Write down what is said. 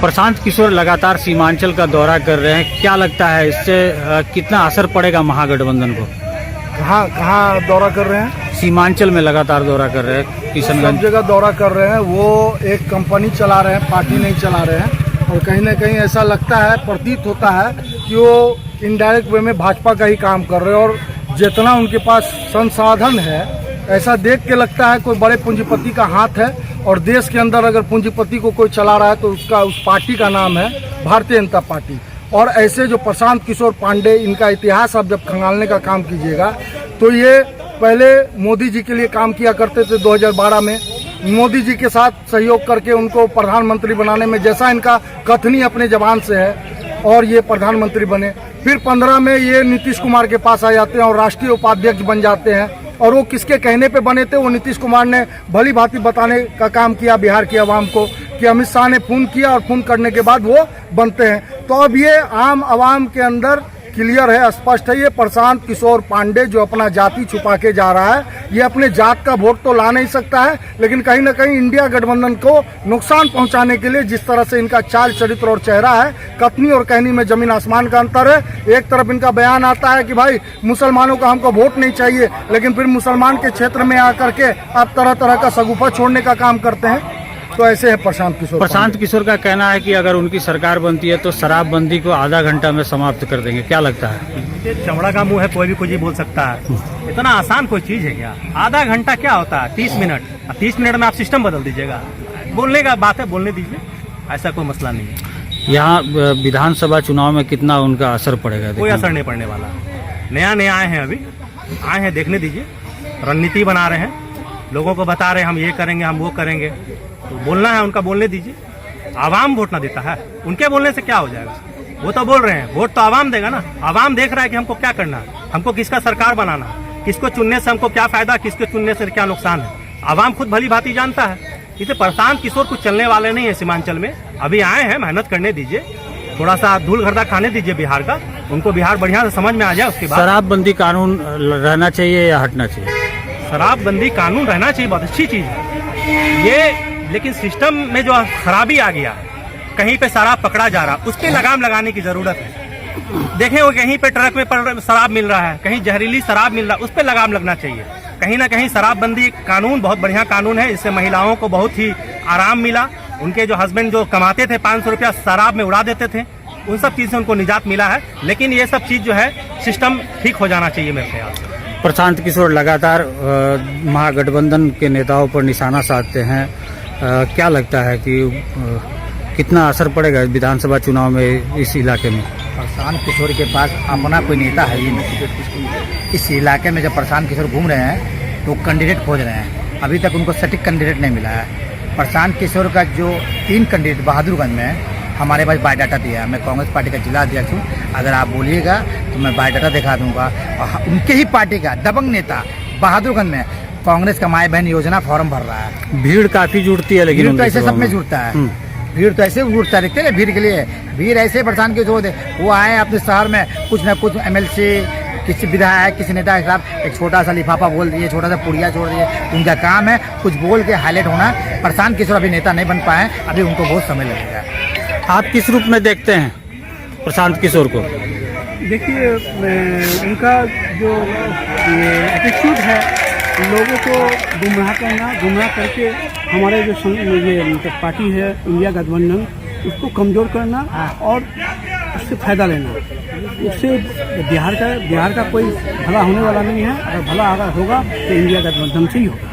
प्रशांत किशोर लगातार सीमांचल का दौरा कर रहे हैं, क्या लगता है इससे कितना असर पड़ेगा महागठबंधन को? कहाँ दौरा कर रहे हैं? सीमांचल में लगातार दौरा कर रहे हैं, किशनगंज सब जगह दौरा कर रहे हैं। वो एक कंपनी चला रहे हैं, पार्टी नहीं चला रहे हैं। और कहीं ना कहीं ऐसा लगता है, प्रतीत होता है कि वो इनडायरेक्ट वे में भाजपा का ही काम कर रहे हैं। और जितना उनके पास संसाधन है, ऐसा देख के लगता है कोई बड़े पूंजीपति का हाथ है। और देश के अंदर अगर पूंजीपति को कोई चला रहा है तो उस पार्टी का नाम है भारतीय जनता पार्टी। और ऐसे जो प्रशांत किशोर पांडे, इनका इतिहास आप जब खंगालने का काम कीजिएगा तो ये पहले मोदी जी के लिए काम किया करते थे। 2012 में मोदी जी के साथ सहयोग करके उनको प्रधानमंत्री बनाने में, जैसा इनका कथनी अपने जबान से है, और ये प्रधानमंत्री बने। फिर 15 में ये नीतीश कुमार के पास आ जाते हैं और राष्ट्रीय उपाध्यक्ष बन जाते हैं। और वो किसके कहने पे बने थे? वो नीतीश कुमार ने भली भांति बताने का काम किया बिहार की आवाम को कि अमित शाह ने फोन किया, और फोन करने के बाद वो बनते हैं। तो अब ये आम आवाम के अंदर क्लियर है, स्पष्ट है, ये प्रशांत किशोर पांडे जो अपना जाति छुपा के जा रहा है, ये अपने जात का वोट तो ला नहीं सकता है, लेकिन कहीं ना कहीं इंडिया गठबंधन को नुकसान पहुंचाने के लिए जिस तरह से इनका चाल चरित्र और चेहरा है, कथनी और कहनी में जमीन आसमान का अंतर है। एक तरफ इनका बयान आता है कि भाई मुसलमानों का हमको वोट नहीं चाहिए, लेकिन फिर मुसलमान के क्षेत्र में आकर के आप तरह तरह का शगुफा छोड़ने का काम करते हैं। तो ऐसे है प्रशांत किशोर का कहना है कि अगर उनकी सरकार बनती है तो शराबबंदी को आधा घंटा में समाप्त कर देंगे, क्या लगता है? चमड़ा का मुंह है, कोई भी कुछ ही बोल सकता है। इतना आसान कोई चीज है क्या? आधा घंटा क्या होता है? 30 मिनट। 30 मिनट में आप सिस्टम बदल दीजिएगा। बोलने का बात है, बोलने दीजिए, ऐसा कोई मसला नहीं है। यहाँ विधानसभा चुनाव में कितना उनका असर पड़ेगा? कोई असर नहीं पड़ने वाला। नया आए हैं, अभी आए हैं, देखने दीजिए। रणनीति बना रहे हैं, लोगों को बता रहे हैं हम ये करेंगे, हम वो करेंगे। तो बोलना है उनका, बोलने दीजिए। आवाम वोट ना देता है, उनके बोलने से क्या हो जाएगा? वो तो बोल रहे हैं, वोट तो आवाम देगा ना। आवाम देख रहा है कि हमको क्या करना है, हमको किसका सरकार बनाना है, किसको चुनने से हमको क्या फायदा, किसको चुनने से क्या नुकसान है। आवाम खुद भली भांति जानता है। इसे प्रशांत किशोर कुछ चलने वाले नहीं है सीमांचल में। अभी आए हैं, मेहनत करने दीजिए, थोड़ा सा धूल गर्दा खाने दीजिए बिहार का, उनको बिहार बढ़िया से समझ में आ जाए। उसके बाद शराबबंदी कानून रहना चाहिए या हटना चाहिए? शराबबंदी कानून रहना चाहिए, बहुत अच्छी चीज है ये। लेकिन सिस्टम में जो खराबी आ गया, कहीं पे शराब पकड़ा जा रहा, उस पे लगाम लगाने की जरूरत है। देखें, वो कहीं पे ट्रक में शराब मिल रहा है, कहीं जहरीली शराब मिल रहा है, उस पे लगाम लगना चाहिए। कहीं ना कहीं शराबबंदी कानून बहुत बढ़िया कानून है, इससे महिलाओं को बहुत ही आराम मिला। उनके जो हस्बैंड जो कमाते थे 500 रुपया शराब में उड़ा देते थे, उन सब चीज से उनको निजात मिला है। लेकिन ये सब चीज जो है सिस्टम ठीक हो जाना चाहिए मेरे ख्याल से। प्रशांत किशोर लगातार महागठबंधन के नेताओं पर निशाना साधते हैं, क्या लगता है कि कितना असर पड़ेगा विधानसभा चुनाव में इस इलाके में? प्रशांत किशोर के पास अपना कोई नेता है ही नहीं। इस इलाके में जब प्रशांत किशोर घूम रहे हैं तो कैंडिडेट खोज रहे हैं, अभी तक उनको सटीक कैंडिडेट नहीं मिला है। प्रशांत किशोर का जो 3 कैंडिडेट बहादुरगंज में हमारे पास बायोडाटा दिया है। मैं कांग्रेस पार्टी का जिला अध्यक्ष हूँ, अगर आप बोलिएगा तो मैं बायोडाटा दिखा दूंगा। और उनके ही पार्टी का दबंग नेता बहादुरगंज में कांग्रेस का माई बहन योजना फॉर्म भर रहा है। भीड़ काफी जुड़ती है, लेकिन भीड़ तो ऐसे सब में जुड़ता है। भीड़ तो ऐसे जुड़ता है, देखते हैं भीड़ के लिए। भीड़ ऐसे प्रशांत के जोड़ दे, वो आए अपने शहर में कुछ न कुछ MLC, किसी विधायक, किसी नेता के साथ एक छोटा सा लिफाफा बोल दिए, छोटा सा पुड़िया छोड़ दिए। उनका काम है कुछ बोल के हाईलाइट होना। प्रशांत किशोर अभी नेता नहीं बन पाए, अभी उनको बहुत समय लगेगा। आप किस रूप में देखते हैं प्रशांत किशोर को? देखिए, उनका जो एटीट्यूड है, लोगों को गुमराह करना, गुमराह करके हमारे जो ये मतलब पार्टी है इंडिया गठबंधन, उसको कमज़ोर करना और उससे फ़ायदा लेना। उससे बिहार का कोई भला होने वाला नहीं है। अगर भला अगर होगा तो इंडिया गठबंधन से ही होगा।